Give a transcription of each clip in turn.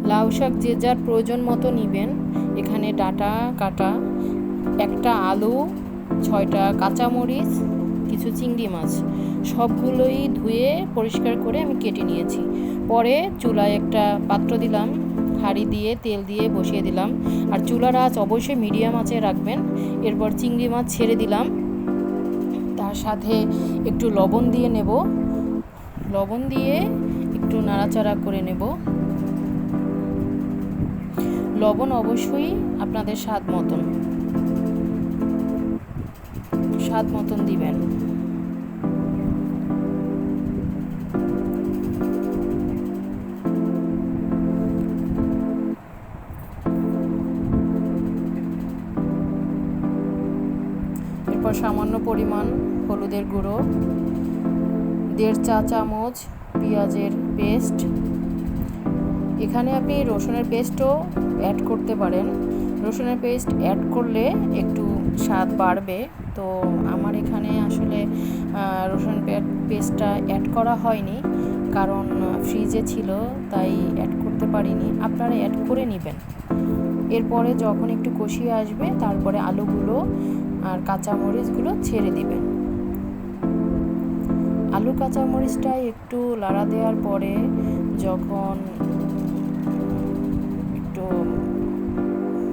লাউ শাক যে যার প্রয়োজন মতো নেবেন। এখানে ডাঁটা কাটা, একটা আলু, 6টা কাঁচামরিচ, কিছু চিংড়ি মাছ, সবগুলোই ধুয়ে পরিষ্কার করে আমি কেটে নিয়েছি। পরে চুলায় একটা পাত্র দিলাম, হাঁড়ি দিয়ে তেল দিয়ে বসিয়ে দিলাম। আর চুলার আঁচ অবশ্যই মিডিয়াম আঁচে রাখবেন। এরপর চিংড়ি মাছ ছেড়ে দিলাম, তার সাথে একটু লবণ দিয়ে নেব। লবণ দিয়ে একটু নাড়াচাড়া করে নেব। লবণ অবশ্যই আপনাদের স্বাদ মতন দিবেন। এরপর সামান্য পরিমাণ হলুদের গুঁড়ো, 1.5 চা চামচ পেঁয়াজের পেস্ট। এখানে আপনি রসুনের পেস্টও অ্যাড করতে পারেন। রসুনের পেস্ট অ্যাড করলে একটু স্বাদ বাড়বে। তো আমার এখানে আসলে রসুন পেস্টটা অ্যাড করা হয়নি, কারণ ফ্রিজে ছিল, তাই অ্যাড করতে পারিনি। আপনারা অ্যাড করে নেবেন। এরপরে যখন একটু কষিয়ে আসবে, তারপরে আলুগুলো আর কাঁচামরিচগুলো ছেড়ে দিবেন। আলু কাঁচামরিচটা একটু লাড়া দেওয়ার পরে যখন একটু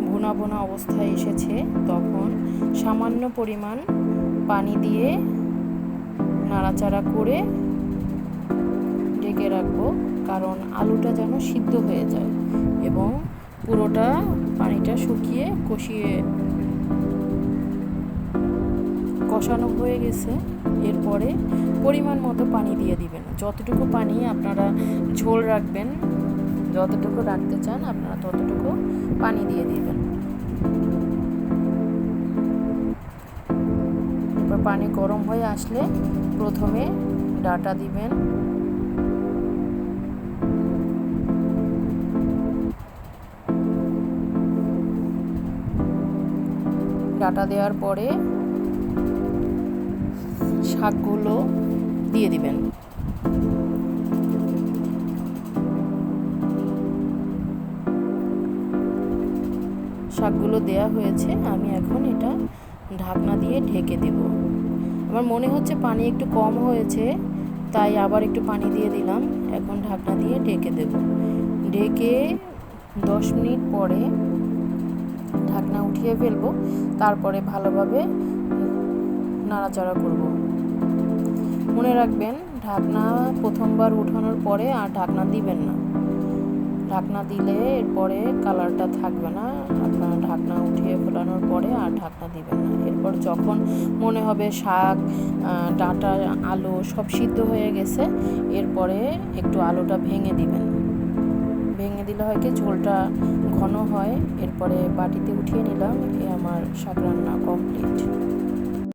ভুনা ভুনা অবস্থায় এসেছে, তখন সামান্য পরিমাণ পানি দিয়ে নাড়াচাড়া করে ঢেকে রাখবো, কারণ আলুটা যেন সিদ্ধ হয়ে যায় এবং পুরোটা পানিটা শুকিয়ে কষানো হয়ে গেছে। এরপরে পরিমাণ মতো পানি দিয়ে দিবেন। যতটুকু পানি আপনারা ঝোল রাখবেন, যতটুকু রাখতে চান আপনারা ততটুকু পানি দিয়ে দিবেন। এরপর পানি গরম হয়ে আসলে প্রথমে ডাঁটা দিবেন। ডাঁটা দেওয়ার পরে শাকগুলো দিয়ে দিবেন। শাকগুলো দেয়া হয়েছে, আমি এখন এটা ঢাকনা দিয়ে ঢেকে দেব। আমার মনে হচ্ছে পানি একটু কম হয়েছে, তাই আবার একটু পানি দিয়ে দিলাম। এখন ঢাকনা দিয়ে ঢেকে দেব। ঢেকে 10 মিনিট পরে ঢাকনা উঠিয়ে ফেলবো। তারপরে ভালোভাবে নাড়াচাড়া করব। মনে রাখবেন, ঢাকনা প্রথমবার উঠানোর পরে আর ঢাকনা দিবেন না। ঢাকনা দিলে এরপরে কালারটা থাকবে না। আপনারা ঢাকনা উঠিয়ে ফেলানোর পরে আর ঢাকনা দিবেন না। এরপর যখন মনে হবে শাক, ডাঁটা, আলু সব সিদ্ধ হয়ে গেছে, এরপরে একটু আলুটা ভেঙে দিবেন। ভেঙে দিলে হয় কি ঝোলটা ঘন হয়। এরপরে বাটিতে উঠিয়ে নিলাম। আমার শাক রান্না কমপ্লিট।